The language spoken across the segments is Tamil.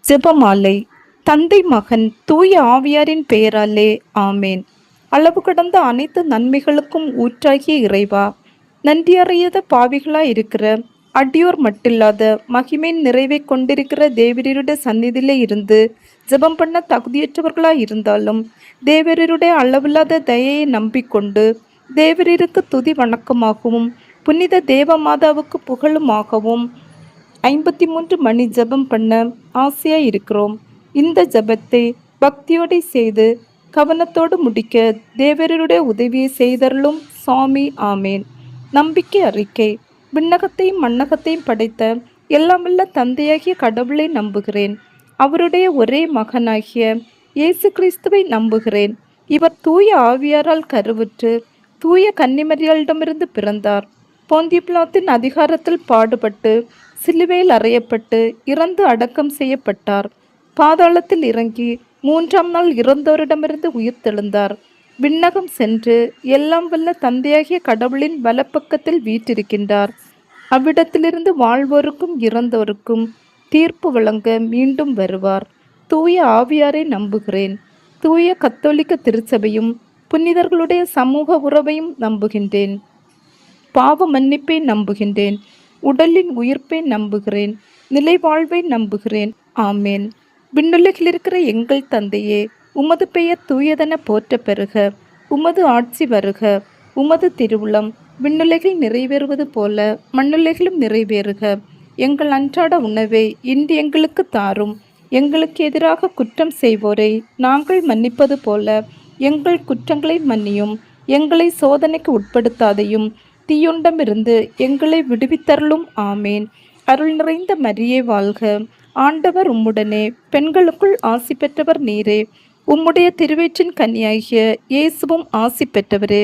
ஜெபமாலை. தந்தை மகன் தூய ஆவியாரின் பெயராலே ஆமேன். அளவு கடந்த அனைத்து நன்மைகளுக்கும் ஊற்றாகிய இறைவா, நன்றியறியாத பாவிகளாயிருக்கிற அடியோர் மட்டில்லாத மகிமையின் நிறைவை கொண்டிருக்கிற தேவரீருடைய சந்நிதியிலே இருந்து ஜெபம் பண்ண தகுதியற்றவர்களாயிருந்தாலும் தேவரீருடைய அளவில்லாத தயையை நம்பிக்கொண்டு தேவரீருக்கு துதி வணக்கமாகவும் புனித தேவ மாதாவுக்கு புகழுமாகவும் 53 மணி ஜெபம் பண்ண ஆசையாக இருக்கிறோம். இந்த ஜெபத்தை பக்தியோடு செய்து கவனத்தோடு முடிக்க தேவருடைய உதவியை செய்தருளும் சுவாமி. ஆமேன். நம்பிக்கை அறிக்கை. விண்ணகத்தையும் மண்ணகத்தையும் படைத்த எல்லாமல்ல தந்தையாகிய கடவுளை நம்புகிறேன். அவருடைய ஒரே மகனாகிய இயேசு கிறிஸ்துவை நம்புகிறேன். இவர் தூய ஆவியாரால் கருவுற்று தூய கன்னிமரியாளிடமிருந்து பிறந்தார். போந்திய பிலாத்தின் அதிகாரத்தில் பாடுபட்டு சிலுவையில் அறையப்பட்டு இறந்து அடக்கம் செய்யப்பட்டார். பாதாளத்தில் இறங்கி 3ஆம் நாள் இறந்தோரிடமிருந்து உயிர்த்தெழுந்தார். விண்ணகம் சென்று எல்லாம் வல்ல தந்தையாகிய கடவுளின் வலப்பக்கத்தில் வீற்றிருக்கின்றார். அவ்விடத்திலிருந்து வாழ்வோருக்கும் இறந்தோருக்கும் தீர்ப்பு வழங்க மீண்டும் வருவார். தூய ஆவியாரை நம்புகிறேன். தூய கத்தோலிக்க திருச்சபையும் புனிதர்களுடைய சமூக உறவையும் நம்புகின்றேன். பாவ மன்னிப்பை நம்புகின்றேன். உடலின் உயிர்ப்பை நம்புகிறேன். நிலை வாழ்வை நம்புகிறேன். ஆமேன். விண்ணுலகில் இருக்கிற எங்கள் தந்தையே, உமது பெயர் தூயதென போற்ற பெறுக. உமது ஆட்சி வருக. உமது திருவுளம் விண்ணுலகில் நிறைவேறுவது போல மண்ணுலகிலும் நிறைவேறுக. எங்கள் அன்றாட உணவை இன்று எங்களுக்கு தாரும். எங்களுக்கு எதிராக குற்றம் செய்வோரை நாங்கள் மன்னிப்பது போல எங்கள் குற்றங்களை மன்னியும். எங்களை சோதனைக்கு உட்படுத்தாதையும் தீயுண்டமிருந்து எங்களை விடுவித்தருளும். ஆமேன். அருள் நிறைந்த மரியே வாழ்க. ஆண்டவர் உம்முடனே, பெண்களுக்குள் ஆசி பெற்றவர் நீரே. உம்முடைய திருவயிற்றின் கன்னியாகிய இயேசுவும் ஆசி பெற்றவரே.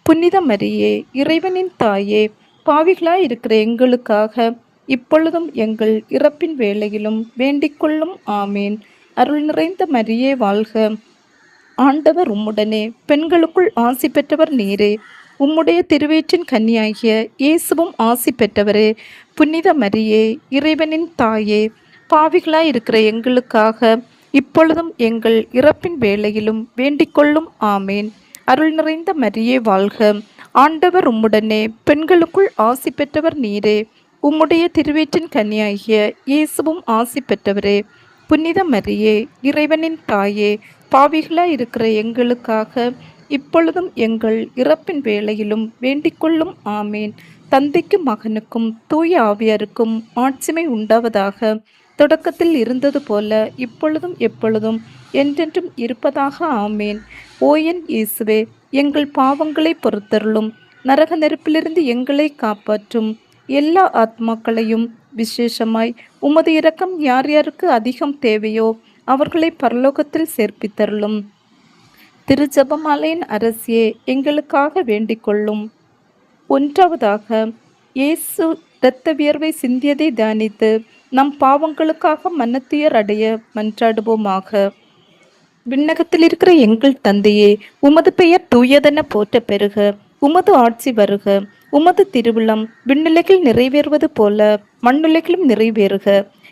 புனித மரியே, இறைவனின் தாயே, பாவிகளாயிருக்கிற எங்களுக்காக இப்பொழுதும் எங்கள் இறப்பின் வேளையிலும் வேண்டிக்கொள்ளும். ஆமேன். அருள் நிறைந்த மரியே வாழ்க. ஆண்டவர் உம்முடனே, பெண்களுக்குள் ஆசி பெற்றவர் நீரே. உம்முடைய திருவயிற்றின் கன்னியாகிய இயேசுவும் ஆசி பெற்றவரே. புனித மரியே, இறைவனின் தாயே, பாவிகளாயிருக்கிற எங்களுக்காக இப்பொழுதும் எங்கள் இறப்பின் வேளையிலும் வேண்டிக்கொள்ளும். ஆமேன். அருள் நிறைந்த மரியே வாழ்க. ஆண்டவர் உம்முடனே, பெண்களுக்குள் ஆசி பெற்றவர் நீரே. உம்முடைய திருவயிற்றின் கன்னியாகிய இயேசுவும் ஆசி பெற்றவரே. புனித மரியே, இறைவனின் தாயே, பாவிகளாயிருக்கிற எங்களுக்காக இப்பொழுதும் எங்கள் இறப்பின் வேளையிலும் வேண்டிக்கொள்ளும். ஆமேன். தந்தைக்கும் மகனுக்கும் தூய ஆவியாருக்கும் ஆட்சிமை உண்டாவதாக. தொடக்கத்தில் இருந்தது போல இப்பொழுதும் எப்பொழுதும் என்றென்றும் இருப்பதாக. ஆமேன். ஓயன் இயேசுவே, எங்கள் பாவங்களை பொறுத்தருளும். நரக நெருப்பிலிருந்து எங்களை காப்பாற்றும். எல்லா ஆத்மாக்களையும் விசேஷமாய் உமது இரக்கம் யார் யாருக்கு அதிகம் தேவையோ அவர்களை பரலோகத்தில் சேர்ப்பித்தருளும். திருஜெபமாலையின் அரசியே, எங்களுக்காக வேண்டிக் கொள்ளும். 1. இயேசு இரத்த வியர்வை சிந்தியதை தியானித்து நம் பாவங்களுக்காக மனத்துயர் அடைய மன்றாடுவோமாக. விண்ணகத்தில் இருக்கிற எங்கள் தந்தையே, உமது பெயர் தூயதென போற்ற பெறுக. உமது ஆட்சி வருக. உமது திருவுளம் விண்ணுலகில் நிறைவேறுவது போல மண்ணுலகிலும் நிறைவேறுக.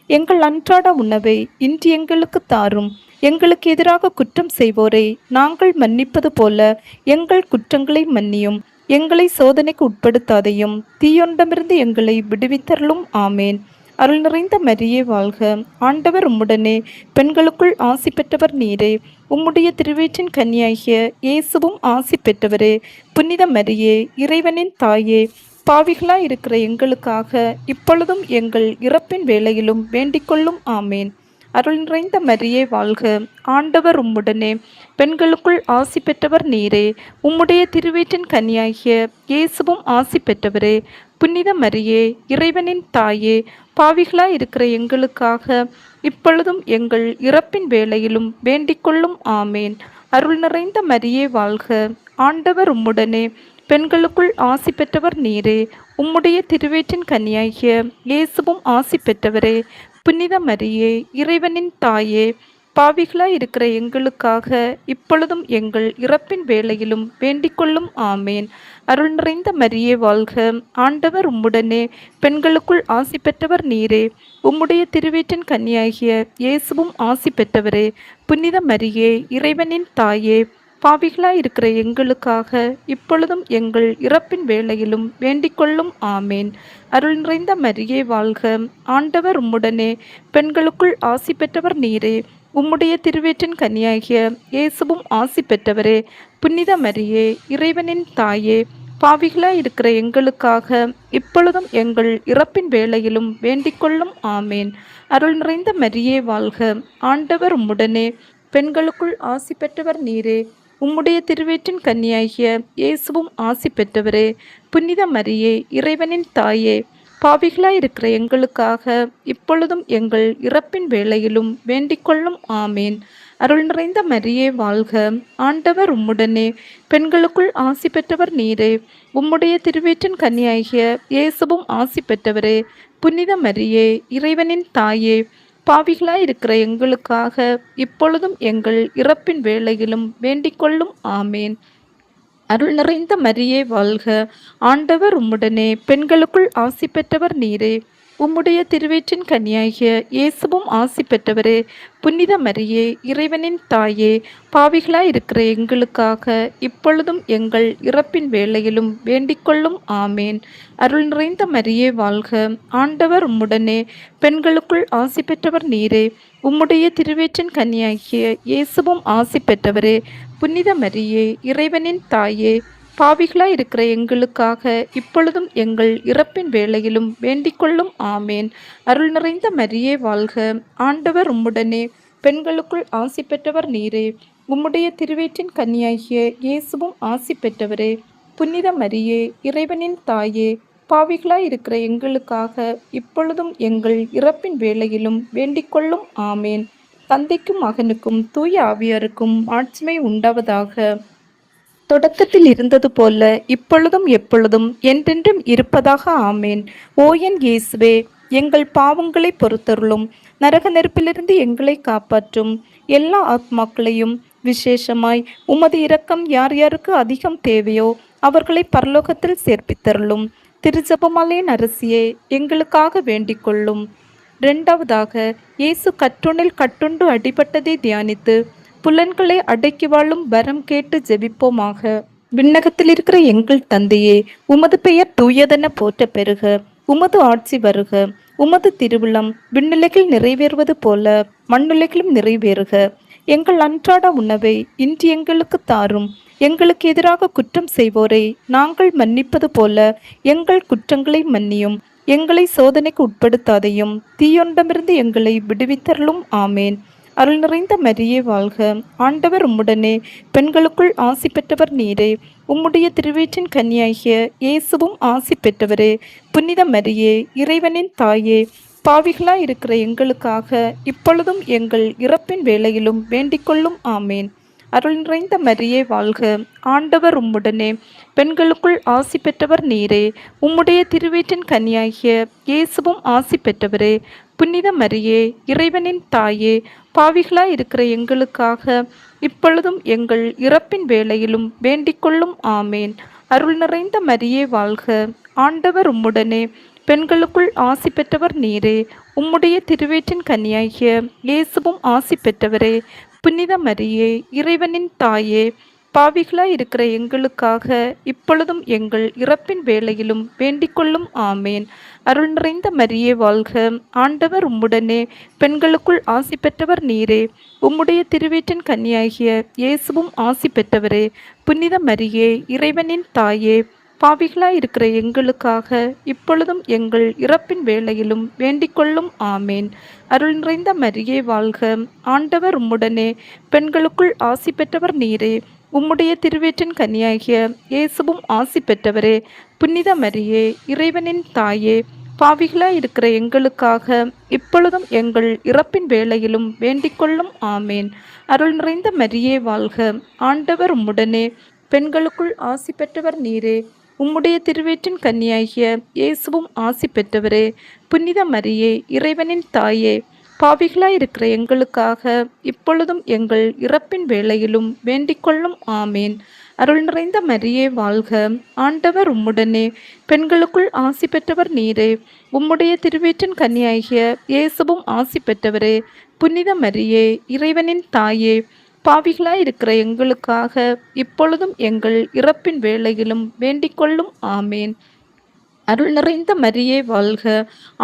எங்கள் அன்றாட உணவை இன்று எங்களுக்கு தாரும். எங்களுக்கு எதிராக குற்றம் செய்வோரை நாங்கள் மன்னிப்பது போல எங்கள் குற்றங்களை மன்னியும். எங்களை சோதனைக்கு உட்படுத்தாதையும் தீயொண்டமிருந்து எங்களை விடுவித்தருளும். ஆமேன். அருள் நிறைந்த மரியே வாழ்க. ஆண்டவர் உம்முடனே, பெண்களுக்குள் ஆசி பெற்றவர் நீரே. உம்முடைய திருவயிற்றின் கன்னியாகிய இயேசுவும் ஆசி பெற்றவரே. புனித மரியே, இறைவனின் தாயே, பாவிகளாயிருக்கிற எங்களுக்காக இப்பொழுதும் எங்கள் இறப்பின் வேளையிலும் வேண்டிக்கொள்ளும். ஆமேன். அருள் நிறைந்த மரியே வாழ்க. ஆண்டவர் உம்முடனே, பெண்களுக்குள் ஆசி பெற்றவர் நீரே. உம்முடைய திருவயிற்றின் கன்னியாகிய இயேசுவும் ஆசி பெற்றவரே. புனித மரியே, இறைவனின் தாயே, பாவிகளாயிருக்கிற எங்களுக்காக இப்பொழுதும் எங்கள் இறப்பின் வேளையிலும் வேண்டிக்கொள்ளும். ஆமேன். அருள் நிறைந்த மரியே வாழ்க. ஆண்டவர் உம்முடனே, பெண்களுக்குள் ஆசி பெற்றவர் நீரே. உம்முடைய திருவயிற்றின் கன்னியாகிய இயேசுவும் ஆசி பெற்றவரே. புனித மரியே, இறைவனின் தாயே, பாவிகளாய் இருக்கிற எங்களுக்காக இப்பொழுதும் எங்கள் இறப்பின் வேளையிலும் வேண்டிக்கொள்ளும். ஆமேன். அருள் நிறைந்த மரியே வாழ்க, ஆண்டவர் உம்முடனே, பெண்களுக்குள் ஆசி பெற்றவர் நீரே. உம்முடைய திருவீற்றின் கன்னியாகிய இயேசுவும் ஆசி பெற்றவரே. புனித மரியே, இறைவனின் தாயே, பாவிகளாய் இருக்கிற எங்களுக்காக இப்பொழுதும் எங்கள் இறப்பின் வேளையிலும் வேண்டிக்கொள்ளும். ஆமேன். அருள் நிறைந்த மரியே வாழ்க, ஆண்டவர் உம்முடனே, பெண்களுக்குள் ஆசி பெற்றவர் நீரே. உம்முடைய திருவீற்றின் கன்னியாகிய இயேசுவும் ஆசி பெற்றவரே. புனித மரியே, இறைவனின் தாயே, பாவிகளாய் இருக்கிற எங்களுக்காக இப்பொழுதும் எங்கள் இறப்பின் வேளையிலும் வேண்டிக்கொள்ளும். ஆமேன். அருள் நிறைந்த மரியே வாழ்க, ஆண்டவர் உம்முடனே, பெண்களுக்குள் ஆசி பெற்றவர் நீரே. உம்முடைய திருவீற்றின் கன்னியாகிய இயேசுவும் ஆசி பெற்றவரே. புனித மரியே, இறைவனின் தாயே, பாவிகளாய் இருக்கிற எங்களுக்காக இப்பொழுதும் எங்கள் இறப்பின் வேளையிலும் வேண்டிக்கொள்ளும். ஆமேன். அருள் நிறைந்த மரியே வாழ்க, ஆண்டவர் உம்முடனே, பெண்களுக்குள் ஆசி பெற்றவர் நீரே. உம்முடைய திருவீற்றின் கன்னியாகிய இயேசுவும் ஆசி பெற்றவரே. புனித மரியே, இறைவனின் தாயே, பாவிகளாய் இருக்கிற எங்களுக்காக இப்பொழுதும் எங்கள் இறப்பின் வேளையிலும் வேண்டிக்கொள்ளும். ஆமேன். அருள் நிறைந்த மரியே வாழ்க, ஆண்டவர் உம்முடனே, பெண்களுக்குள் ஆசி பெற்றவர் நீரே. உம்முடைய திருவீற்றின் கன்னியாகிய இயேசுவும் ஆசி பெற்றவரே. புனித மரியே, இறைவனின் தாயே, பாவிகளாய் இருக்கிற எங்களுக்காக இப்பொழுதும் எங்கள் இறப்பின் வேளையிலும் வேண்டிக்கொள்ளும். ஆமேன். அருள் நிறைந்த மரியே வாழ்க, ஆண்டவர் உம்முடனே, பெண்களுக்குள் ஆசி பெற்றவர் நீரே. உம்முடைய திருவீற்றின் கன்னியாகிய இயேசுவும் ஆசி பெற்றவரே. புனித மரியே, இறைவனின் தாயே, பாவிகளாய் இருக்கிற எங்களுக்காக இப்பொழுதும் எங்கள் இறப்பின் வேளையிலும் வேண்டிக்கொள்ளும். ஆமேன். அருள் நிறைந்த மரியே வாழ்க, ஆண்டவர் உம்முடனே, பெண்களுக்குள் ஆசி பெற்றவர் நீரே. உம்முடைய திருவீற்றின் கன்னியாகிய இயேசுவும் ஆசி பெற்றவரே. புனித மரியே, இறைவனின் தாயே, பாவிகளாய் இருக்கிற எங்களுக்காக இப்பொழுதும் எங்கள் இறப்பின் வேளையிலும் வேண்டிக்கொள்ளும். ஆமேன். தந்தைக்கும் மகனுக்கும் தூய ஆவியாருக்கும் ஆட்சிமை உண்டாவதாக. தொடக்கத்தில் இருந்தது போல இப்பொழுதும் எப்பொழுதும் என்றென்றும் இருப்பதாக. ஆமேன். ஓ என் இயேசுவே, எங்கள் பாவங்களை பொறுத்தருளும். நரக நெருப்பிலிருந்து எங்களை காப்பாற்றும். எல்லா ஆத்மாக்களையும், விசேஷமாய் உமது இரக்கம் யார் யாருக்கு அதிகம் தேவையோ அவர்களை பரலோகத்தில் சேர்ப்பித்தருளும். திருஜெபமாலையின் அரசியே, எங்களுக்காக வேண்டிக் கொள்ளும். இரண்டாவதாக, இயேசு கற்றுணில் கட்டுண்டு அடிபட்டதை தியானித்து புலன்களை அடக்கி வாழும் வரம் கேட்டு ஜெபிப்போமாக. விண்ணகத்தில் இருக்கிற எங்கள் தந்தையே, உமது பெயர் தூயதென போற்ற பெறுக. உமது ஆட்சி வருக. உமது திருவுளம் விண்ணுலகில் நிறைவேறுவது போல மண்ணுலகிலும் நிறைவேறுக. எங்கள் அன்றாட உணவை இன்று எங்களுக்கு தாரும். எங்களுக்கு எதிராக குற்றம் செய்வோரை நாங்கள் மன்னிப்பது போல எங்கள் குற்றங்களை மன்னியும். எங்களை சோதனைக்கு உட்படுத்தாதையும், தீயொண்டமிருந்து எங்களை விடுவித்தருளும். ஆமேன். அருள் நிறைந்த மரியே வாழ்க, ஆண்டவர் உம்முடனே, பெண்களுக்குள் ஆசி பெற்றவர் நீரே. உம்முடைய திருவீற்றின் கன்னியாகிய இயேசுவும் ஆசி பெற்றவரே. புனித மரியே, இறைவனின் தாயே, பாவிகளாய் இருக்கிற எங்களுக்காக இப்பொழுதும் எங்கள் இறப்பின் வேளையிலும் வேண்டிக்கொள்ளும். ஆமேன். அருள் நிறைந்த மரியே வாழ்க, ஆண்டவர் உம்முடனே, பெண்களுக்குள் ஆசி பெற்றவர் நீரே. உம்முடைய திருவீற்றின் கன்னியாகிய இயேசுவும் ஆசி பெற்றவரே. புனித மரியே, இறைவனின் தாயே, பாவிகளாய் இருக்கிற எங்களுக்காக இப்பொழுதும் எங்கள் இறப்பின் வேளையிலும் வேண்டிக்கொள்ளும். ஆமேன். அருள் நிறைந்த மரியே வாழ்க, ஆண்டவர் உம்முடனே, பெண்களுக்குள் ஆசி பெற்றவர் நீரே. உம்முடைய திருவீற்றின் கன்னியாகிய இயேசுவும் ஆசி பெற்றவரே. புனித மரியே, இறைவனின் தாயே, பாவிகளாய் இருக்கிற எங்களுக்காக இப்பொழுதும் எங்கள் இறப்பின் வேளையிலும் வேண்டிக்கொள்ளும். ஆமேன். அருள் நிறைந்த மரியே வாழ்க, ஆண்டவர் உம்முடனே, பெண்களுக்குள் ஆசி பெற்றவர் நீரே. உம்முடைய திருவீற்றின் கன்னியாகிய இயேசுவும் ஆசி பெற்றவரே. புனித மரியே, இறைவனின் தாயே, பாவிகளாய் இருக்கிற எங்களுக்காக இப்பொழுதும் எங்கள் இறப்பின் வேளையிலும் வேண்டிக்கொள்ளும். ஆமேன். அருள் நிறைந்த மரியே வாழ்க, ஆண்டவர் உம்முடனே, பெண்களுக்குள் ஆசி பெற்றவர் நீரே. உம்முடைய திருவீற்றின் கன்னியாகிய இயேசுவும் ஆசி பெற்றவரே. புனித மரியே, இறைவனின் தாயே, பாவிகளாய் இருக்கிற எங்களுக்காக இப்பொழுதும் எங்கள் இறப்பின் வேளையிலும் வேண்டிக்கொள்ளும். ஆமேன். அருள் நிறைந்த மரியே வாழ்க, ஆண்டவர் உம்முடனே, பெண்களுக்குள் ஆசி பெற்றவர் நீரே. உம்முடைய திருவீற்றின் கன்னியாகிய இயேசுவும் ஆசி பெற்றவரே. புனித மரியே, இறைவனின் தாயே, பாவிகளாயிருக்கிற எங்களுக்காக இப்பொழுதும் எங்கள் இறப்பின் வேளையிலும் வேண்டிக்கொள்ளும். ஆமேன். அருள் நிறைந்த மரியே வாழ்க, ஆண்டவர் உம்முடனே, பெண்களுக்குள் ஆசி பெற்றவர் நீரே. உம்முடைய திருவயிற்றின் கன்னியாகிய இயேசுவும் ஆசி பெற்றவரே. புனித மரியே, இறைவனின் தாயே, பாவிகளாயிருக்கிற எங்களுக்காக இப்பொழுதும் எங்கள் இறப்பின் வேளையிலும் வேண்டிக்கொள்ளும். ஆமேன். அருள் நிறைந்த மரியே வாழ்க,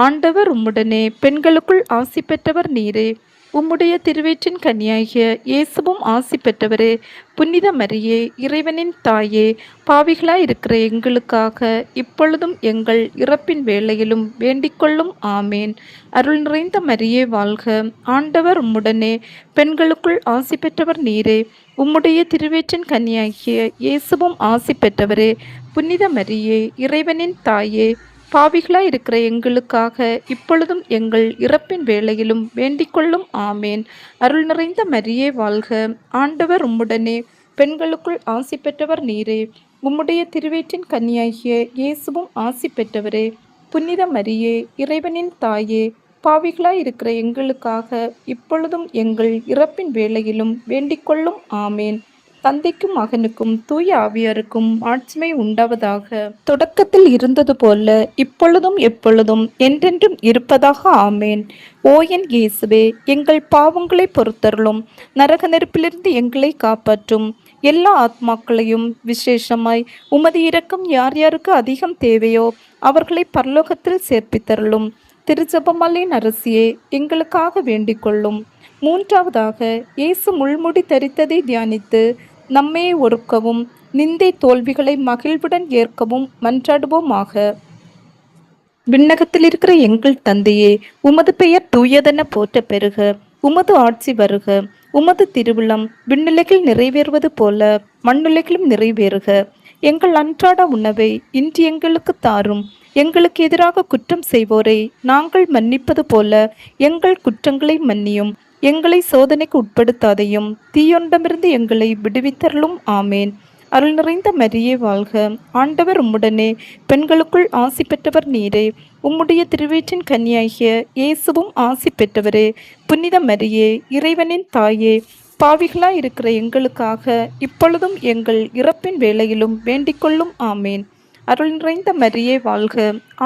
ஆண்டவர் உம்முடனே, பெண்களுக்குள் ஆசி பெற்றவர் நீரே. உம்முடைய திருவயிற்றின் கன்னியாகிய இயேசுவும் ஆசி பெற்றவரே. புனித மரியே, இறைவனின் தாயே, பாவிகளாயிருக்கிற எங்களுக்காக இப்பொழுதும் எங்கள் இறப்பின் வேளையிலும் வேண்டிக்கொள்ளும். ஆமேன். அருள் நிறைந்த மரியே வாழ்க, ஆண்டவர் உம்முடனே, பெண்களுக்குள் ஆசி பெற்றவர் நீரே. உம்முடைய திருவயிற்றின் கன்னியாகிய இயேசுவும் ஆசி பெற்றவரே. புனித மரியே, இறைவனின் தாயே, பாவிகளாயிருக்கிற எங்களுக்காக இப்பொழுதும் எங்கள் இறப்பின் வேளையிலும் வேண்டிக்கொள்ளும். ஆமேன். அருள் நிறைந்த மரியே வாழ்க, ஆண்டவர் உம்முடனே, பெண்களுக்குள் ஆசி பெற்றவர் நீரே. உம்முடைய திருவயிற்றின் கன்னியாகிய இயேசுவும் ஆசி பெற்றவரே. புனித மரியே, இறைவனின் தாயே, பாவிகளாயிருக்கிற எங்களுக்காக இப்பொழுதும் எங்கள் இறப்பின் வேளையிலும் வேண்டிக்கொள்ளும். ஆமேன். தந்தைக்கும் மகனுக்கும் தூய ஆவியாருக்கும் ஆட்சிமை உண்டாவதாக. தொடக்கத்தில் இருந்தது போல இப்பொழுதும் எப்பொழுதும் என்றென்றும் இருப்பதாக. ஆமேன். ஓ என் இயேசுவே, எங்கள் பாவங்களை பொறுத்தருளும், நரக நெருப்பிலிருந்து எங்களை காப்பாற்றும். எல்லா ஆத்மாக்களையும் விசேஷமாய் உமது இரக்கம் யார் யாருக்கு அதிகம் தேவையோ அவர்களை பரலோகத்தில் சேர்ப்பித்தருளும். திருஜெபமாலையின் அரசியே, எங்களுக்காக வேண்டிக் கொள்ளும். மூன்றாவதாக, இயேசு முள்முடி தரித்ததை தியானித்து நம்மை ஒடுக்கவும் நிந்தை தோல்விகளை மகிழ்வுடன் ஏற்கவும் மன்றாடுவோமாக. விண்ணகத்தில் இருக்கிற எங்கள் தந்தையே, உமது பெயர் தூயதென போற்ற பெறுக. உமது ஆட்சி வருக. உமது திருவுளம் விண்ணுலகில் நிறைவேறுவது போல மண்ணுலகிலும் நிறைவேறுக. எங்கள் அன்றாட உணவை இன்று எங்களுக்கு தாரும். எங்களுக்கு எதிராக குற்றம் செய்வோரை நாங்கள் மன்னிப்பது போல எங்கள் குற்றங்களை மன்னியும். எங்களை சோதனைக்கு உட்படுத்தாதையும், தீயொண்டமிருந்து எங்களை விடுவித்தருளும். ஆமேன். அருள் நிறைந்த மரியே வாழ்க, ஆண்டவர் உம்முடனே, பெண்களுக்குள் ஆசி பெற்றவர் நீரே. உம்முடைய திருவயிற்றின் கன்னியாகிய இயேசுவும் ஆசி பெற்றவரே. புனித மரியே, இறைவனின் தாயே, பாவிகளாயிருக்கிற எங்களுக்காக இப்பொழுதும் எங்கள் இறப்பின் வேளையிலும் வேண்டிக்கொள்ளும். ஆமேன். அருள் நிறைந்த மரியே வாழ்க,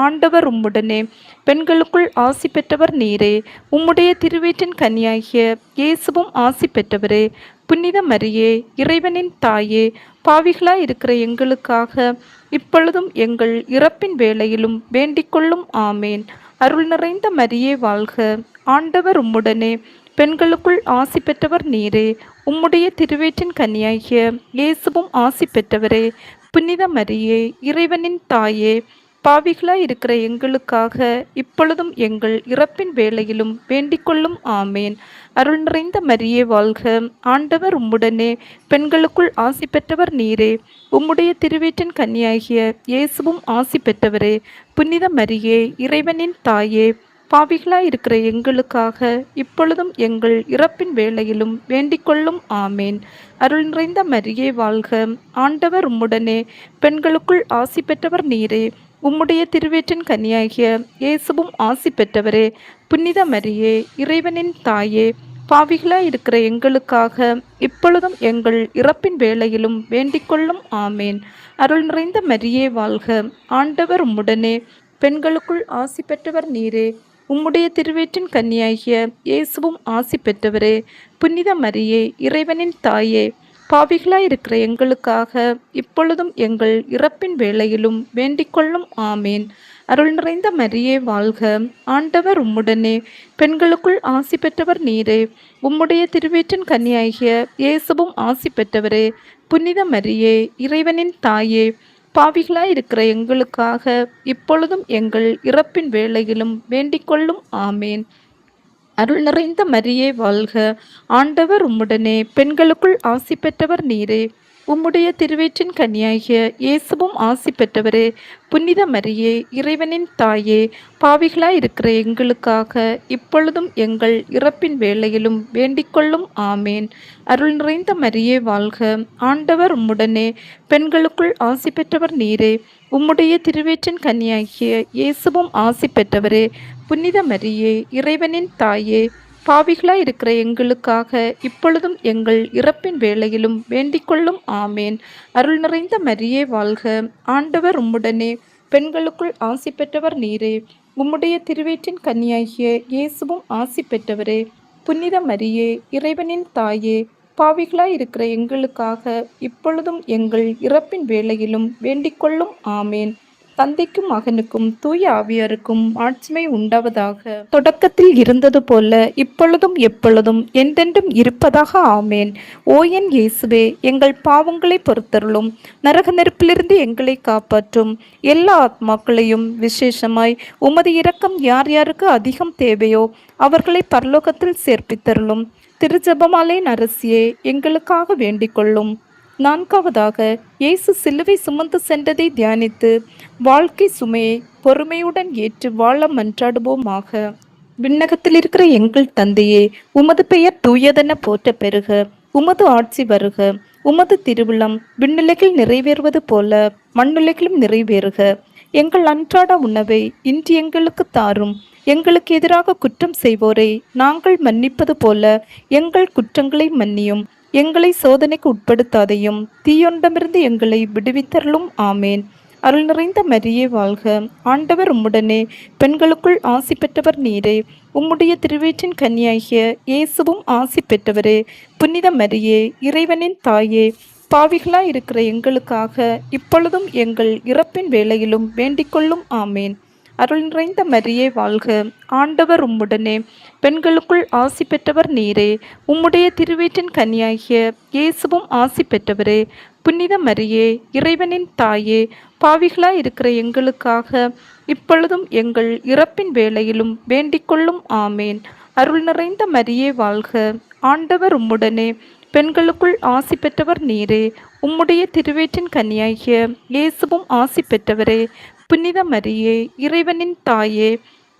ஆண்டவர் உம்முடனே, பெண்களுக்குள் ஆசி பெற்றவர் நீரே. உம்முடைய திருவயிற்றின் கன்னியாகிய இயேசுவும் ஆசி பெற்றவரே. புனித மரியே, இறைவனின் தாயே, பாவிகளாயிருக்கிற எங்களுக்காக இப்பொழுதும் எங்கள் இறப்பின் வேளையிலும் வேண்டிக்கொள்ளும். ஆமேன். அருள் நிறைந்த மரியே வாழ்க, ஆண்டவர் உம்முடனே, பெண்களுக்குள் ஆசி பெற்றவர் நீரே. உம்முடைய திருவயிற்றின் கன்னியாகிய இயேசுவும் ஆசி பெற்றவரே. புனித மரியே, இறைவனின் தாயே, பாவிகளாயிருக்கிற எங்களுக்காக இப்பொழுதும் எங்கள் இறப்பின் வேளையிலும் வேண்டிக்கொள்ளும். ஆமேன். அருள் நிறைந்த மரியே வாழ்க, ஆண்டவர் உம்முடனே, பெண்களுக்குள் ஆசி பெற்றவர் நீரே. உம்முடைய திருவயிற்றின் கன்னியாகிய இயேசுவும் ஆசி பெற்றவரே. புனித மரியே, இறைவனின் தாயே, பாவிகளாயிருக்கிற எங்களுக்காக இப்பொழுதும் எங்கள் இறப்பின் வேளையிலும் வேண்டிக்கொள்ளும். ஆமேன். அருள் நிறைந்த மரியே வாழ்க, ஆண்டவர் உம்முடனே, பெண்களுக்குள் ஆசி பெற்றவர் நீரே. உம்முடைய திருவயிற்றின் கன்னியாகிய இயேசுவும் ஆசி பெற்றவரே. புனித மரியே, இறைவனின் தாயே, பாவிகளாயிருக்கிற எங்களுக்காக இப்பொழுதும் எங்கள் இறப்பின் வேளையிலும் வேண்டிக்கொள்ளும். ஆமேன். அருள் நிறைந்த மரியே வாழ்க, ஆண்டவர் உம்முடனே, பெண்களுக்குள் ஆசி பெற்றவர் நீரே. உம்முடைய திருவயிற்றின் கன்னியாகிய இயேசுவும் ஆசி பெற்றவரே. புனித மரியே, இறைவனின் தாயே, பாவிகளாயிருக்கிற எங்களுக்காக இப்பொழுதும் எங்கள் இறப்பின் வேளையிலும் வேண்டிக்கொள்ளும். ஆமேன். அருள் நிறைந்த மரியே வாழ்க, ஆண்டவர் உம்முடனே, பெண்களுக்குள் ஆசி பெற்றவர் நீரே. உம்முடைய திருவயிற்றின் கன்னியாகிய இயேசுவும் ஆசி பெற்றவரே. புனித மரியே, இறைவனின் தாயே, பாவிகளாயிருக்கிற எங்களுக்காக இப்பொழுதும் எங்கள் இறப்பின் வேளையிலும் வேண்டிக்கொள்ளும். ஆமேன். அருள் நிறைந்த மரியே வாழ்க, ஆண்டவர் உம்முடனே, பெண்களுக்குள் ஆசி பெற்றவர் நீரே. உம்முடைய திருவயிற்றின் கன்னியாகிய இயேசுவும் ஆசி பெற்றவரே. புனித மரியே, இறைவனின் தாயே, பாவிகளாயிருக்கிற எங்களுக்காக இப்பொழுதும் எங்கள் இறப்பின் வேளையிலும் வேண்டிக்கொள்ளும். ஆமேன். அருள் நிறைந்த மரியே வாழ்க, ஆண்டவர் உம்முடனே, பெண்களுக்குள் ஆசி பெற்றவர் நீரே. உம்முடைய திருவயிற்றின் கன்னியாகிய இயேசுவும் ஆசி பெற்றவரே. புனித மரியே இறைவனின் தாயே, பாவிகளாய் இருக்கிற எங்களுக்காக இப்பொழுதும் எங்கள் இறப்பின் வேளையிலும் வேண்டிக்கொள்ளும். ஆமேன். அருள் நிறைந்த மரியே வாழ்க, ஆண்டவர் உம்முடனே, பெண்களுக்குள் ஆசி பெற்றவர் நீரே. உம்முடைய திருவயிற்றின் கன்னியாகிய இயேசுவும் ஆசி பெற்றவரே. புனித மரியே இறைவனின் தாயே, பாவிகளாய் இருக்கிற எங்களுக்காக இப்பொழுதும் எங்கள் இறப்பின் வேளையிலும் வேண்டிக்கொள்ளும். ஆமேன். தந்தைக்கும் மகனுக்கும் தூய ஆவியாருக்கும் ஆட்சிமை உண்டாவதாக. தொடக்கத்தில் இருந்தது போல இப்பொழுதும் எப்பொழுதும் என்றென்றும் இருப்பதாக. ஆமேன். ஓ என் இயேசுவே, எங்கள் பாவங்களை பொறுத்தருளும், நரக நெருப்பிலிருந்து எங்களை காப்பாற்றும். எல்லா ஆத்மாக்களையும் விசேஷமாய் உமது இரக்கம் யார் யாருக்கு அதிகம் தேவையோ அவர்களை பரலோகத்தில் சேர்ப்பித்தருளும். திருஜெபமாலை நரசியே, எங்களுக்காக வேண்டிக்கொள்ளும். நான்காவதாக, இயேசு சிலுவை சுமந்து சென்றதை தியானித்து வாழ்க்கை சுமையை பொறுமையுடன் ஏற்று வாழ மன்றாடுவோமாக. விண்ணகத்தில் இருக்கிற எங்கள் தந்தையே, உமது பெயர் தூயதென போற்ற பெறுக. உமது ஆட்சி வருக. உமது திருவுளம் விண்ணுலகில் நிறைவேறுவது போல மண்ணுலகிலும் நிறைவேறுக. எங்கள் அன்றாட உணவை இன்று எங்களுக்கு தாரும். எங்களுக்கு எதிராக குற்றம் செய்வோரை நாங்கள் மன்னிப்பது போல எங்கள் குற்றங்களை மன்னியும். எங்களை சோதனைக்கு உட்படுத்தாதையும், தீயொன்றிலிருந்து எங்களை விடுவித்தருளும். ஆமேன். அருள் நிறைந்த மரியே வாழ்க, ஆண்டவர் உம்முடனே, பெண்களுக்குள் ஆசி பெற்றவர் நீரே. உம்முடைய திருவயிற்றின் கன்னியாகிய இயேசுவும் ஆசி பெற்றவரே. புனித மரியே இறைவனின் தாயே, பாவிகளாய் இருக்கிற எங்களுக்காக இப்பொழுதும் எங்கள் இறப்பின் வேளையிலும் வேண்டிக்கொள்ளும். ஆமேன். அருள் நிறைந்த மரியே வாழ்க, ஆண்டவர் உம்முடனே, பெண்களுக்குள் ஆசி பெற்றவர் நீரே. உம்முடைய திருவயிற்றின் கன்னியாகிய இயேசுவும் ஆசி பெற்றவரே. புனித மரியே இறைவனின் தாயே, பாவிகளாய் இருக்கிற எங்களுக்காக இப்பொழுதும் எங்கள் இறப்பின் வேளையிலும் வேண்டிக்கொள்ளும். ஆமேன். அருள் நிறைந்த மரியே வாழ்க, ஆண்டவர் உம்முடனே, பெண்களுக்குள் ஆசி பெற்றவர் நீரே. உம்முடைய திருவயிற்றின் கன்னியாகிய இயேசுவும் ஆசி பெற்றவரே. புனித மரியே இறைவனின் தாயே,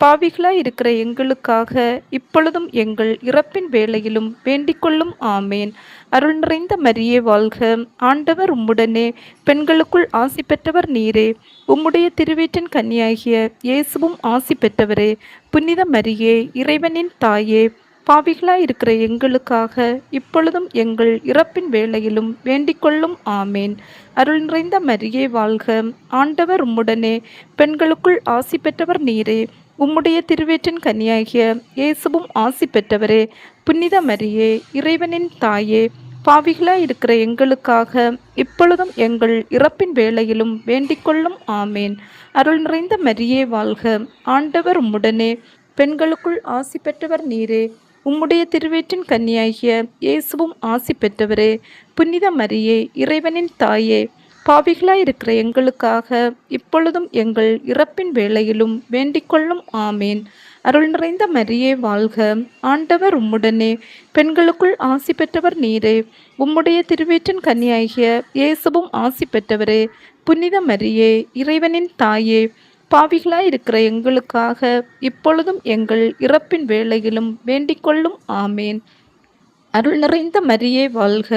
பாவிகளாய் இருக்கிற எங்களுக்காக இப்பொழுதும் எங்கள் இறப்பின் வேளையிலும் வேண்டிக்கொள்ளும். ஆமேன். அருள் நிறைந்த மரியே வாழ்க, ஆண்டவர் உம்முடனே, பெண்களுக்குள் ஆசி பெற்றவர் நீரே. உம்முடைய திருவயிற்றின் கன்னியாகிய இயேசுவும் ஆசி பெற்றவரே. புனித மரியே இறைவனின் தாயே, பாவிகளாய் இருக்கிற எங்களுக்காக இப்பொழுதும் எங்கள் இறப்பின் வேளையிலும் வேண்டிக்கொள்ளும். ஆமேன். அருள் நிறைந்த மரியே வாழ்க, ஆண்டவர் உம்முடனே, பெண்களுக்குள் ஆசி பெற்றவர் நீரே. உம்முடைய திருவயிற்றின் கன்னியாகிய இயேசுவும் ஆசி பெற்றவரே. புனித மரியே இறைவனின் தாயே, பாவிகளாய் இருக்கிற எங்களுக்காக இப்பொழுதும் எங்கள் இறப்பின் வேளையிலும் வேண்டிக்கொள்ளும். ஆமேன். அருள் நிறைந்த மரியே வாழ்க, ஆண்டவர் உம்முடனே, பெண்களுக்குள் ஆசி பெற்றவர் நீரே. உம்முடைய திருவயிற்றின் கன்னியாகிய இயேசுவும் ஆசி பெற்றவரே. புனித மரியே இறைவனின் தாயே, பாவிகளாய் இருக்கிற எங்களுக்காக இப்பொழுதும் எங்கள் இறப்பின் வேளையிலும் வேண்டிக்கொள்ளும். ஆமேன். அருள் நிறைந்த மரியே வாழ்க, ஆண்டவர் உம்முடனே, பெண்களுக்குள் ஆசி பெற்றவர் நீரே. உம்முடைய திருவயிற்றின் கன்னியாகிய இயேசுவும் ஆசி பெற்றவரே. புனித மரியே இறைவனின் தாயே, பாவிகளாய் இருக்கிற எங்களுக்காக இப்பொழுதும் எங்கள் இறப்பின் வேளையிலும் வேண்டிக்கொள்ளும். ஆமேன். அருள் நிறைந்த மரியே வாழ்க,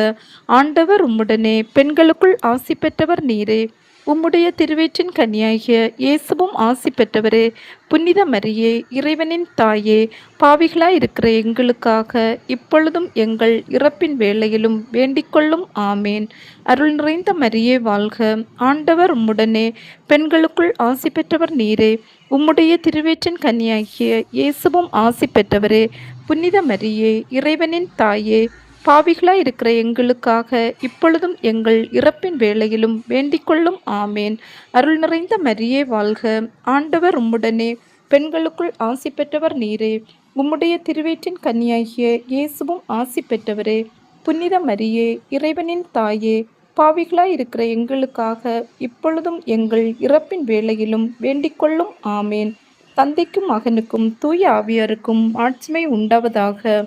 ஆண்டவர் உம்முடனே, பெண்களுக்குள் ஆசி பெற்றவர் நீரே. உம்முடைய திருவயிற்றின் கன்னியாகிய இயேசுவும் ஆசி பெற்றவரே. புனித மரியே இறைவனின் தாயே, பாவிகளாய் இருக்கிற எங்களுக்காக இப்பொழுதும் எங்கள் இறப்பின் வேளையிலும் வேண்டிக்கொள்ளும். ஆமேன். அருள் நிறைந்த மரியே வாழ்க, ஆண்டவர் உம்முடனே, பெண்களுக்குள் ஆசி பெற்றவர் நீரே. உம்முடைய திருவயிற்றின் கன்னியாகிய இயேசுவும் ஆசி பெற்றவரே. புனித மரியே இறைவனின் தாயே, பாவிகளாய் இருக்கிற எங்களுக்காக இப்பொழுதும் எங்கள் இறப்பின் வேளையிலும் வேண்டிக்கொள்ளும். ஆமேன். அருள் நிறைந்த மரியே வாழ்க, ஆண்டவர் உம்முடனே, பெண்களுக்குள் ஆசி பெற்றவர் நீரே. உம்முடைய திருவயிற்றின் கன்னியாகிய இயேசுவும் ஆசி பெற்றவரே. புனித மரியே இறைவனின் தாயே, பாவிகளாய் இருக்கிற எங்களுக்காக இப்பொழுதும் எங்கள் இறப்பின் வேளையிலும் வேண்டிக்கொள்ளும். ஆமேன். தந்தைக்கும் மகனுக்கும் தூய ஆவியாருக்கும் ஆட்சிமை உண்டாவதாக.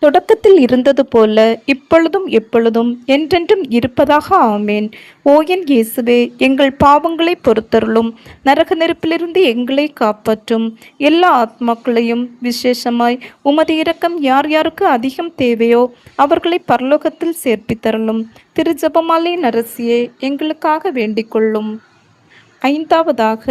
தொடக்கத்தில் இருந்தது போல இப்பொழுதும் எப்பொழுதும் என்றென்றும் இருப்பதாக. ஆமேன். ஓ என் இயேசுவே, எங்கள் பாவங்களை பொறுத்தருளும், நரக நெருப்பிலிருந்து எங்களை காப்பாற்றும். எல்லா ஆத்மாக்களையும் விசேஷமாய் உமது இரக்கம் யார் யாருக்கு அதிகம் தேவையோ அவர்களை பரலோகத்தில் சேர்ப்பித்தருளும். திருஜெபமாலை நரசியே, எங்களுக்காக வேண்டிக்கொள்ளும். ஐந்தாவதாக,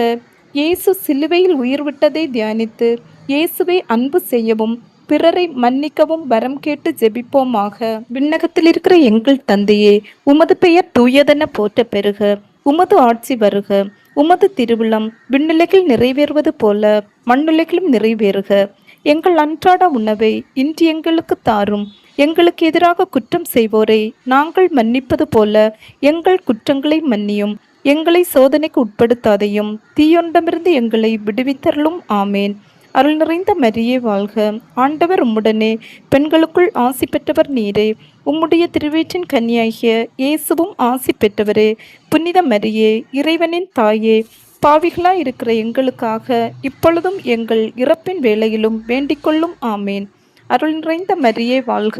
இயேசு சிலுவையில் உயிர் விட்டதை தியானித்து இயேசுவை அன்பு செய்யவும் பிறரை மன்னிக்கவும் வரம் கேட்டு ஜெபிப்போமாக. விண்ணகத்தில் இருக்கிற எங்கள் தந்தையே, உமது பெயர் தூயதென போற்ற பெறுக. உமது ஆட்சி வருக. உமது திருவிழம் விண்ணுலகில் நிறைவேறுவது போல மண்ணுலகிலும் நிறைவேறுக. எங்கள் அன்றாட உணவை இன்று எங்களுக்கு தாரும். எங்களுக்கு எதிராக குற்றம் செய்வோரை நாங்கள் மன்னிப்பது போல எங்கள் குற்றங்களை மன்னியும். எங்களை சோதனைக்கு உட்படுத்தாதையும் தீயொன்றிலிருந்து எங்களை விடுவித்தருளும். ஆமேன். அருள் நிறைந்த மரியே வாழ்க. ஆண்டவர் உம்முடனே, பெண்களுக்குள் ஆசி பெற்றவர் நீரே. உம்முடைய திருவயிற்றின் கன்னியாகிய இயேசுவும் ஆசி பெற்றவரே. புனித மரியே, இறைவனின் தாயே, பாவிகளாய் இருக்கிற எங்களுக்காக இப்பொழுதும் எங்கள் இறப்பின் வேளையிலும் வேண்டிக்கொள்ளும். ஆமேன். அருள் நிறைந்த மரியே வாழ்க.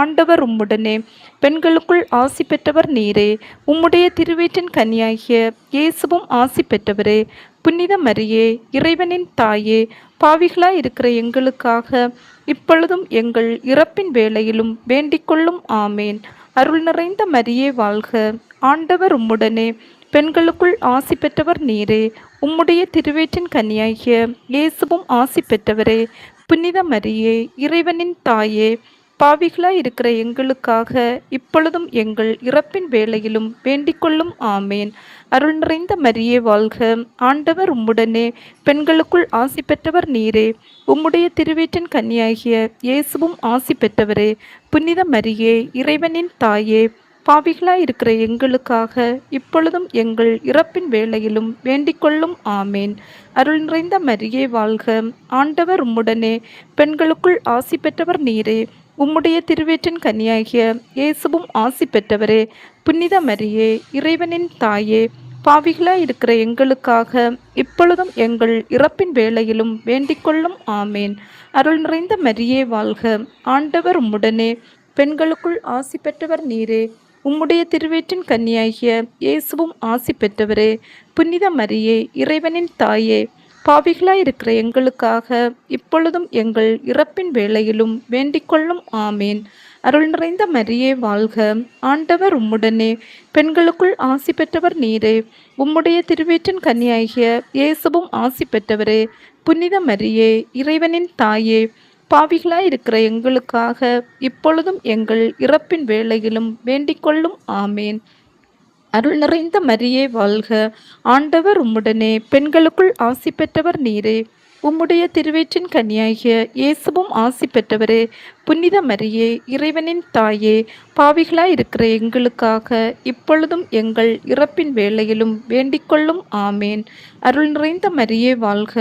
ஆண்டவர் உம்முடனே, பெண்களுக்குள் ஆசி பெற்றவர் நீரே. உம்முடைய திருவயிற்றின் கன்னியாகிய இயேசுவும் ஆசி பெற்றவரே. புனித மரியே, இறைவனின் தாயே, பாவிகளாய் இருக்கிற எங்களுக்காக இப்பொழுதும் எங்கள் இறப்பின் வேளையிலும் வேண்டிக்கொள்ளும். ஆமேன். அருள் நிறைந்த மரியே வாழ்க. ஆண்டவர் உம்முடனே, பெண்களுக்குள் ஆசி பெற்றவர் நீரே. உம்முடைய திருவயிற்றின் கன்னியாகிய இயேசுவும் ஆசி பெற்றவரே. புனித மரியே, இறைவனின் தாயே, பாவிகளாய் இருக்கிற எங்களுக்காக இப்பொழுதும் எங்கள் இறப்பின் வேளையிலும் வேண்டிக்கொள்ளும். ஆமேன். அருள் நிறைந்த மரியே வாழ்க. ஆண்டவர் உம்முடனே, பெண்களுக்குள் ஆசி பெற்றவர் நீரே. உம்முடைய திருவயிற்றின் கன்னியாகிய இயேசுவும் ஆசி பெற்றவரே. புனித மரியே, இறைவனின் தாயே, பாவிகளாய் இருக்கிற எங்களுக்காக இப்பொழுதும் எங்கள் இறப்பின் வேளையிலும் வேண்டிக்கொள்ளும். ஆமேன். அருள் நிறைந்த மரியே வாழ்க. ஆண்டவர் உம்முடனே, பெண்களுக்குள் ஆசி பெற்றவர் நீரே. உம்முடைய திருவயிற்றின் கன்னியாகிய இயேசுவும் ஆசி பெற்றவரே. புனித மரியே, இறைவனின் தாயே, பாவிகளாய் இருக்கிற எங்களுக்காக இப்பொழுதும் எங்கள் இறப்பின் வேளையிலும் வேண்டிக்கொள்ளும். ஆமேன். அருள் நிறைந்த மரியே வாழ்க. ஆண்டவர் உம்முடனே, பெண்களுக்குள் ஆசி பெற்றவர் நீரே. உம்முடைய திருவயிற்றின் கன்னியாகிய இயேசுவும் ஆசி பெற்றவரே. புனித மரியே, இறைவனின் தாயே, பாவிகளாய் இருக்கிற எங்களுக்காக இப்பொழுதும் எங்கள் இறப்பின் வேளையிலும் வேண்டிக்கொள்ளும். ஆமேன். அருள் நிறைந்த மரியே வாழ்க. ஆண்டவர் உம்முடனே, பெண்களுக்குள் ஆசி பெற்றவர் நீரே. உம்முடைய திருவயிற்றின் கன்னியாகிய இயேசுவும் ஆசி பெற்றவரே. புனித மரியே, இறைவனின் தாயே, பாவிகளாய் இருக்கிற எங்களுக்காக இப்பொழுதும் எங்கள் இறப்பின் வேளையிலும் வேண்டிக்கொள்ளும். ஆமேன். அருள் நிறைந்த மரியே வாழ்க. ஆண்டவர் உம்முடனே, பெண்களுக்குள் ஆசி பெற்றவர் நீரே. உம்முடைய திருவயிற்றின் கன்னியாகிய இயேசுவும் ஆசி பெற்றவரே. புனித மரியே, இறைவனின் தாயே, பாவிகளாய் இருக்கிற எங்களுக்காக இப்பொழுதும் எங்கள் இறப்பின் வேளையிலும் வேண்டிக்கொள்ளும். ஆமேன். அருள் நிறைந்த மரியே வாழ்க.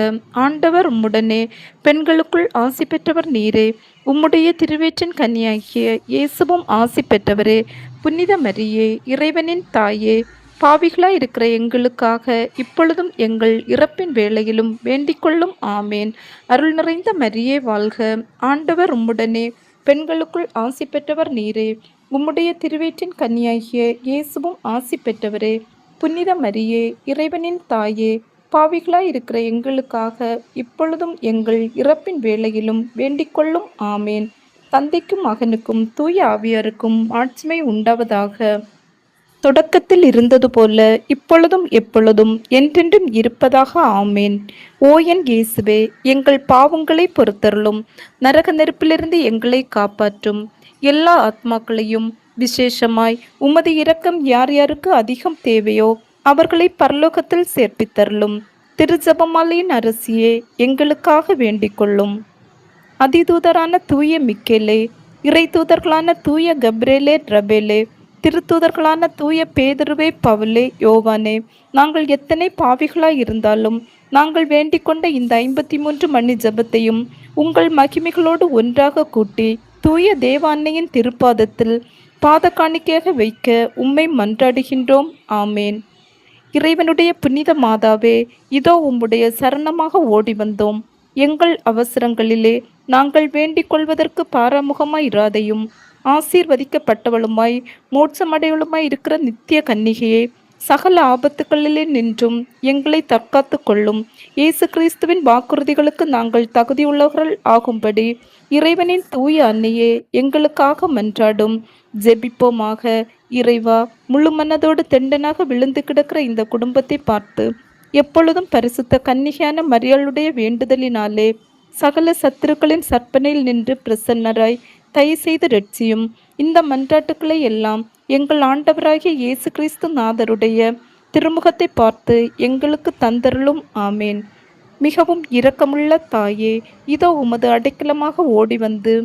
ஆண்டவர் உம்முடனே, பெண்களுக்குள் ஆசி பெற்றவர் நீரே. உம்முடைய திருவயிற்றின் கன்னியாகிய இயேசுவும் ஆசி பெற்றவரே. புனித மரியே, இறைவனின் தாயே, பாவிகளாய் இருக்கிற எங்களுக்காக இப்பொழுதும் எங்கள் இறப்பின் வேளையிலும் வேண்டிக்கொள்ளும். ஆமேன். அருள் நிறைந்த மரியே வாழ்க. ஆண்டவர் உம்முடனே, பெண்களுக்குள் ஆசி பெற்றவர் நீரே. உம்முடைய திருவயிற்றின் கன்னியாகிய இயேசுவும் ஆசி பெற்றவரே. புனித மரியே, இறைவனின் தாயே, பாவிகளாய் இருக்கிற எங்களுக்காக இப்பொழுதும் எங்கள் இறப்பின் வேளையிலும் வேண்டிக்கொள்ளும். ஆமேன். தந்தைக்கும் மகனுக்கும் தூய ஆவியாருக்கும் ஆட்சிமை உண்டாவதாக. தொடக்கத்தில் இருந்தது போல இப்பொழுதும் எப்பொழுதும் என்றென்றும் இருப்பதாக. ஆமேன். ஓ என் இயேசுவே, எங்கள் பாவங்களை பொறுத்தருளும். நரக நெருப்பிலிருந்து எங்களை காப்பாற்றும். எல்லா ஆத்மாக்களையும் விசேஷமாய் உமது இரக்கம் யார் யாருக்கு அதிகம் தேவையோ அவர்களை பரலோகத்தில் சேர்ப்பித்தருளும். திருஜபமாலையின் அரசியே, எங்களுக்காக வேண்டிக்கொள்ளும். அதிதூதரான தூய மிக்கேலே, இறை தூதர்களான தூய கப்ரேலே, ரபேலே, திருத்தூதர்களான தூய பேதுருவே, பவுலே, யோவானே, நாங்கள் எத்தனை பாவிகளாய் இருந்தாலும் நாங்கள் வேண்டிக் கொண்ட இந்த 53 மணி ஜபத்தையும் உங்கள் மகிமைகளோடு ஒன்றாக கூட்டி தூய தேவ அன்னையின் திருப்பாதத்தில் பாத காணிக்கையாக வைக்க உம்மை மன்றாடுகின்றோம். ஆமேன். இறைவனுடைய புனித மாதாவே, இதோ உம்முடைய சரணமாக ஓடி வந்தோம். எங்கள் அவசரங்களிலே நாங்கள் வேண்டிக் கொள்வதற்கு பாராமுகமாய் இராதையும் ஆசீர்வதிக்கப்பட்டவளுமாய் மோட்சமடையவளுமாய் இருக்கிற நித்திய கன்னிகையே, சகல ஆபத்துக்களிலே நின்றும் எங்களை தற்காத்து கொள்ளும். இயேசு கிறிஸ்துவின் வாக்குறுதிகளுக்கு நாங்கள் தகுதியுள்ளவர்கள் ஆகும்படி இறைவனின் தூய அன்னையே, எங்களுக்காக மன்றாடும். ஜெபிப்போமாக. இறைவா, முழு மனதோடு தெண்டனாக விழுந்து கிடக்கிற இந்த குடும்பத்தை பார்த்து எப்பொழுதும் பரிசுத்த கன்னிகையான மரியாளுடைய வேண்டுதலினாலே சகல சத்துருக்களின் சற்பனையில் நின்று பிரசன்னராய் தயவு செய்து ரட்சியும். இந்த மன்றாட்டுக்களை எல்லாம் எங்கள் ஆண்டவராகிய இயேசு கிறிஸ்து நாதருடைய திருமுகத்தை பார்த்து எங்களுக்கு தந்தருளும். ஆமேன். மிகவும் இரக்கமுள்ள தாயே, இதோ உமது அடைக்கலமாக ஓடி வந்து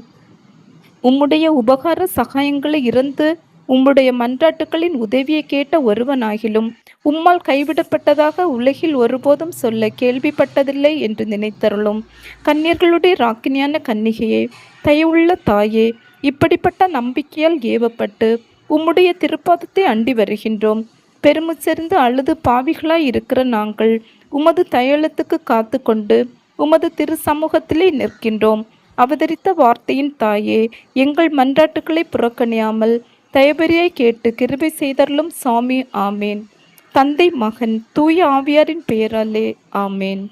உம்முடைய உபகார சகாயங்களை இறந்து உம்முடைய மன்றாட்டுக்களின் உதவியை கேட்ட ஒருவனாகிலும் உம்மால் கைவிடப்பட்டதாக உலகில் ஒருபோதும் சொல்ல கேள்விப்பட்டதில்லை என்று நினைத்தருளும். கன்னியர்களுடைய ராக்கினியான கன்னிகையே, தயவுள்ள தாயே, இப்படிப்பட்ட நம்பிக்கையால் ஏவப்பட்டு உம்முடைய திருப்பாதத்தை அண்டி வருகின்றோம். பெருமுச்செறிந்து அழுது பாவிகளாய் இருக்கிற நாங்கள் உமது தயலத்துக்கு காத்து கொண்டு உமது திரு சமூகத்திலே நிற்கின்றோம். அவதரித்த வார்த்தையின் தாயே, எங்கள் மன்றாட்டுக்களை புறக்கணியாமல் தயபரியாய் கேட்டு கிருபை செய்தருளும் சாமி. ஆமேன். தந்தை, மகன், தூய ஆவியாரின் பெயராலே. ஆமேன்.